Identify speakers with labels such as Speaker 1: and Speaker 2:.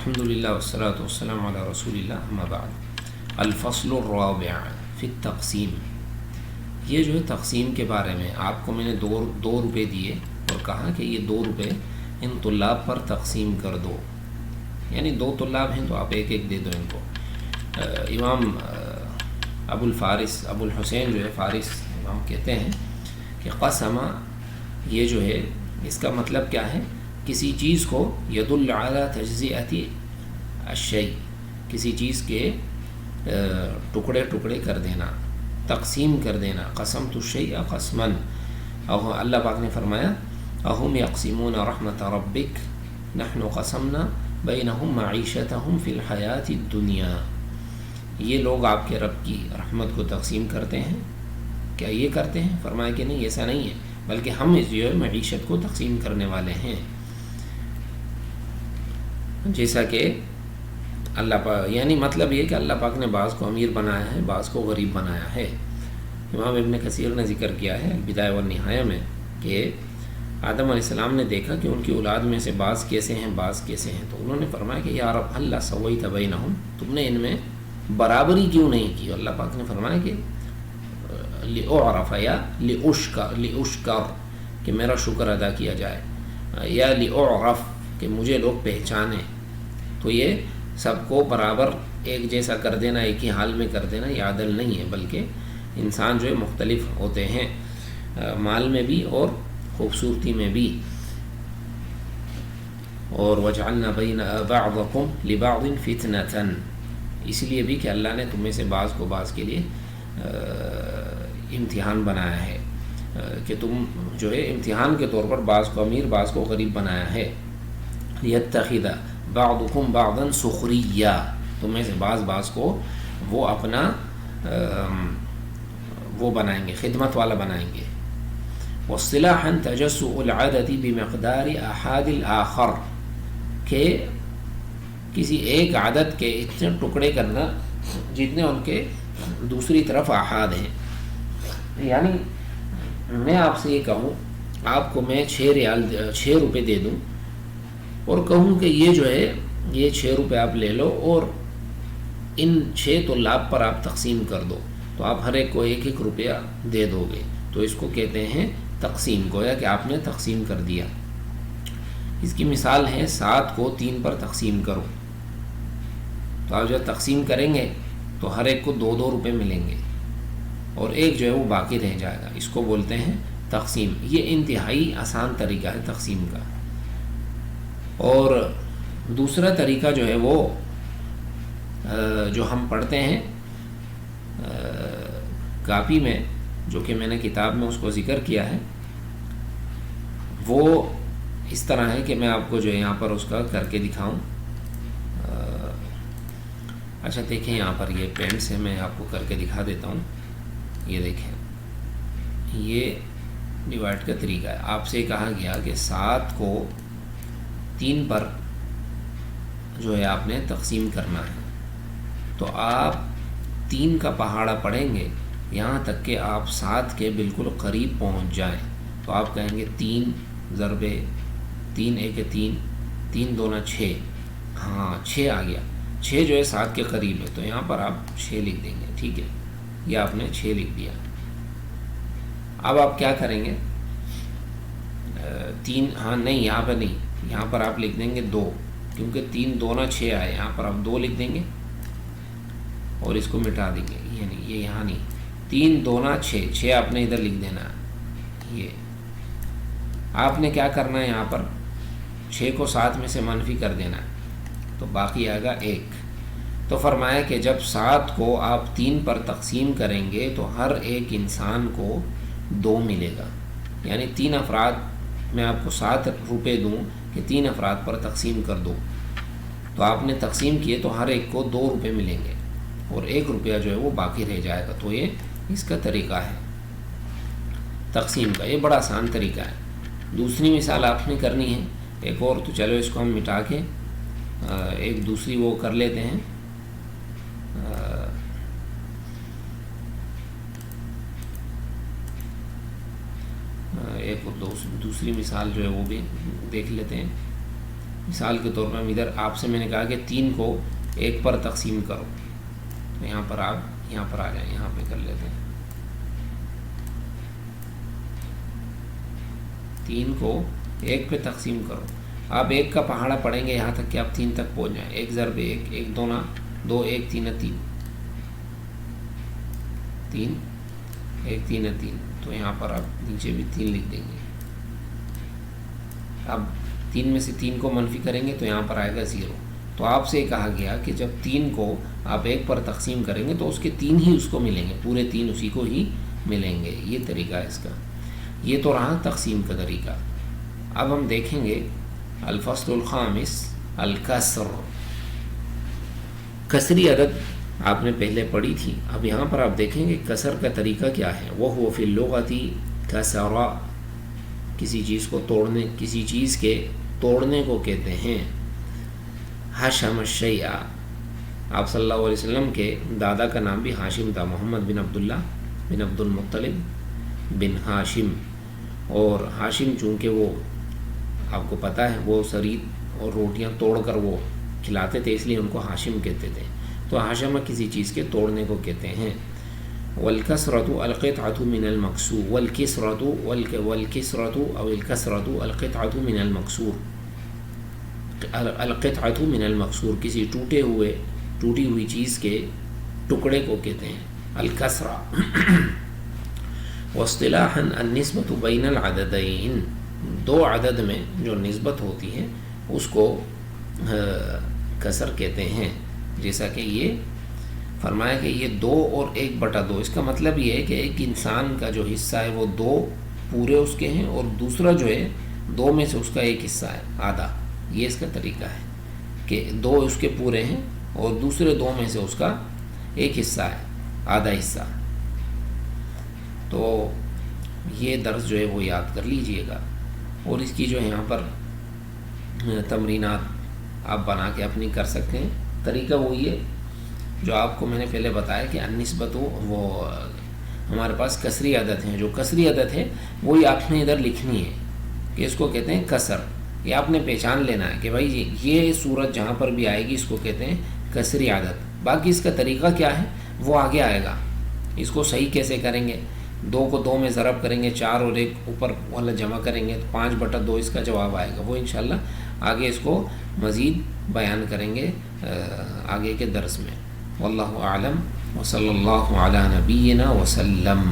Speaker 1: الحمدللہ والصلاۃ والسلام علی رسول اللہ اما بعد۔ الفصل الرابع فی التقسیم، یہ جو ہے تقسیم کے بارے میں آپ کو میں نے دو روپے دیے اور کہا کہ یہ 2 روپے ان طلاب پر تقسیم کر دو، یعنی 2 طلاب ہیں تو آپ ایک ایک دے دو ان کو۔ امام ابو الحسین جو ہے فارس امام کہتے ہیں کہ قسمہ یہ جو ہے اس کا مطلب کیا ہے، کسی چیز کو یدل علی تجزیۃ الشیء، کسی چیز کے ٹکڑے ٹکڑے کر دینا، تقسیم کر دینا۔ قسمت الشیء قسما، اللہ پاک نے فرمایا اہم یقسمون رحمت ربک نحن قسمنا بینہم معیشتہم فی الحیاۃ الدنیا، یہ لوگ آپ کے رب کی رحمت کو تقسیم کرتے ہیں، کیا یہ کرتے ہیں؟ فرمایا کہ نہیں، ایسا نہیں ہے، بلکہ ہم اس جو ہے معیشت کو تقسیم کرنے والے ہیں۔ جیسا کہ اللہ پاک، یعنی مطلب یہ کہ اللہ پاک نے بعض کو امیر بنایا ہے، بعض کو غریب بنایا ہے۔ امام ابن کثیر نے ذکر کیا ہے البدایہ والنہایہ میں کہ آدم علیہ السلام نے دیکھا کہ ان کی اولاد میں سے بعض کیسے ہیں، بعض کیسے ہیں، تو انہوں نے فرمایا کہ یا رب اللہ سویت بینہم، تم نے ان میں برابری کیوں نہیں کی؟ اللہ پاک نے فرمایا کہ لأعرف یا لأشکر، کہ میرا شکر ادا کیا جائے، یا لأعرف، کہ مجھے لوگ پہچانیں۔ تو یہ سب کو برابر ایک جیسا کر دینا، ایک ہی حال میں کر دینا، یہ عدل نہیں ہے، بلکہ انسان جو ہے مختلف ہوتے ہیں، مال میں بھی اور خوبصورتی میں بھی۔ اور وَجَعَلْنَا بَيْنَ بَعْضَكُمْ لِبَعْضٍ فِتْنَةً، اس لیے بھی کہ اللہ نے تم میں سے بعض کو بعض کے لیے امتحان بنایا ہے، کہ تم جو ہے امتحان کے طور پر بعض کو امیر بعض کو غریب بنایا ہے۔ لِيَتَّخِذَ بَعْضُكُمْ بَعْضًا سُخْرِيًّا، تم میں سے بعض کو وہ اپنا وہ بنائیں گے، خدمت والا بنائیں گے۔ وَاصْطِلَاحًا تَجَسُّعُ الْعَدَدِ بِمِقْدَارِ أَحَادِ الْآخَرِ، کہ کسی ایک عدد کے اتنے ٹکڑے کرنا جتنے ان کے دوسری طرف آحاد ہیں۔ یعنی میں آپ سے یہ کہوں، آپ کو میں 6 روپے دے دوں اور کہوں کہ یہ جو ہے یہ 6 روپے آپ لے لو اور ان 6 طلاب پر آپ تقسیم کر دو، تو آپ ہر ایک کو 1 روپیہ دے دو گے، تو اس کو کہتے ہیں تقسیم، گویا کہ آپ نے تقسیم کر دیا۔ اس کی مثال ہے 7 کو 3 پر تقسیم کرو، تو آپ جب تقسیم کریں گے تو ہر ایک کو 2 روپے ملیں گے اور ایک جو ہے وہ باقی رہ جائے گا، اس کو بولتے ہیں تقسیم۔ یہ انتہائی آسان طریقہ ہے تقسیم کا۔ اور دوسرا طریقہ جو ہے وہ جو ہم پڑھتے ہیں کاپی میں، جو کہ میں نے کتاب میں اس کو ذکر کیا ہے، وہ اس طرح ہے کہ میں آپ کو جو ہے یہاں پر اس کا کر کے دکھاؤں۔ اچھا دیکھیں یہاں پر یہ پین سے میں آپ کو کر کے دکھا دیتا ہوں۔ یہ دیکھیں، یہ ڈیوائڈ کا طریقہ ہے۔ آپ سے کہا گیا کہ 7 کو 3 پر جو ہے آپ نے تقسیم کرنا ہے، تو آپ 3 کا پہاڑا پڑھیں گے یہاں تک کہ آپ 7 کے بالکل قریب پہنچ جائیں، تو آپ کہیں گے 3 ضربے 3 1 3 3 2 6، ہاں 6 آ گیا، 6 جو ہے 7 کے قریب ہے، تو یہاں پر آپ 6 لکھ دیں گے، ٹھیک ہے، یہ آپ نے 6 لکھ دیا۔ اب آپ کیا کریں گے، 3، ہاں نہیں یہاں پر نہیں، یہاں پر آپ لکھ دیں گے 2، کیونکہ 3 2 6 آئے، یہاں پر آپ 2 لکھ دیں گے اور اس کو مٹا دیں گے، یہ نہیں، یہ یہاں نہیں، 3 2 6 6 آپ نے ادھر لکھ دینا ہے۔ یہ آپ نے کیا کرنا ہے، یہاں پر 6 کو 7 میں سے منفی کر دینا ہے، تو باقی آئے گا 1۔ تو فرمایا کہ جب 7 کو آپ 3 پر تقسیم کریں گے تو ہر ایک انسان کو 2 ملے گا، یعنی 3 افراد، میں آپ کو 7 روپے دوں کہ 3 افراد پر تقسیم کر دو، تو آپ نے تقسیم کیے تو ہر ایک کو 2 روپے ملیں گے اور 1 روپیہ جو ہے وہ باقی رہ جائے گا۔ تو یہ اس کا طریقہ ہے تقسیم کا، یہ بڑا آسان طریقہ ہے۔ دوسری مثال آپ نے کرنی ہے ایک اور، تو چلو اس کو ہم مٹا کے ایک دوسری وہ کر لیتے ہیں۔ ایک دوسری مثال جو ہے وہ بھی دیکھ لیتے ہیں۔ مثال کے طور پر ادھر آپ سے میں نے کہا کہ 3 کو 1 پر تقسیم کرو، تو یہاں پر آپ یہاں پر آ جائیں، یہاں پہ کر لیتے ہیں 3 کو 1 پہ تقسیم کرو. آپ 1 کا پہاڑا پڑھیں گے یہاں تک کہ آپ 3 تک پہنچ جائیں. 1 ضرب 1 1 دونا 2 1 3 3 3 1 3 3. تو یہاں پر آپ نیچے بھی 3 لکھ دیں گے. اب 3 میں سے 3 کو منفی کریں گے تو یہاں پر آئے گا 0. تو آپ سے کہا گیا کہ جب 3 کو آپ 1 پر تقسیم کریں گے تو اس کے 3 ہی اس کو ملیں گے، پورے 3 اسی کو ہی ملیں گے. یہ طریقہ ہے اس کا. یہ تو رہا تقسیم کا طریقہ. اب ہم دیکھیں گے الفصل الخامس الکسر. کسری عدد آپ نے پہلے پڑھی تھی. اب یہاں پر آپ دیکھیں گے کسر کا طریقہ کیا ہے. وہ فی اللغۃ کسر، کسی چیز کو توڑنے، کسی چیز کے توڑنے کو کہتے ہیں. حشم الشیء، آپ صلی اللہ علیہ وسلم کے دادا کا نام بھی ہاشم تھا، محمد بن عبداللہ بن عبد المطلب بن ہاشم. اور ہاشم چونکہ وہ آپ کو پتہ ہے وہ سرید اور روٹیاں توڑ کر وہ کھلاتے تھے، اس لیے ان کو ہاشم کہتے تھے. تو ہاشم کسی چیز کے توڑنے کو کہتے ہیں. والکسرۃ القطعۃ من المکسور، والکسرۃ او الکسرۃ القطعۃ من المکسور. القطعۃ من المکسور کسی ٹوٹی ہوئی چیز کے ٹکڑے کو کہتے ہیں الکسرہ. واصطلاحا النسبۃ بین العددین، 2 عدد میں جو نسبت ہوتی ہے اس کو کسر کہتے ہیں. جیسا کہ یہ فرمایا کہ یہ 2 اور 1/2. اس کا مطلب یہ ہے کہ ایک انسان کا جو حصہ ہے وہ 2 پورے اس کے ہیں، اور دوسرا جو ہے 2 میں سے اس کا 1 حصہ ہے، آدھا. یہ اس کا طریقہ ہے کہ 2 اس کے پورے ہیں اور دوسرے 2 میں سے اس کا 1 حصہ ہے، آدھا حصہ. تو یہ درس جو ہے وہ یاد کر لیجئے گا، اور اس کی جو ہے یہاں پر تمرینات آپ بنا کے اپنی کر سکتے ہیں. طریقہ وہی ہے جو آپ کو میں نے پہلے بتایا کہ النسبت وہ ہمارے پاس کسری عدد ہیں. جو کسری عدد ہے وہی آپ نے ادھر لکھنی ہے کہ اس کو کہتے ہیں کسر. یہ آپ نے پہچان لینا ہے کہ بھائی یہ صورت جہاں پر بھی آئے گی اس کو کہتے ہیں کسری عدد. باقی اس کا طریقہ کیا ہے وہ آگے آئے گا. اس کو صحیح کیسے کریں گے، 2 کو 2 میں ضرب کریں گے، 4 اور 1 اوپر والا جمع کریں گے تو 5/2 اس کا جواب آئے گا. وہ انشاءاللہ آگے اس کو مزید بیان کریں گے آگے کے درس میں. واللہ اعلم وصلی اللہ علی نبینا وسلم.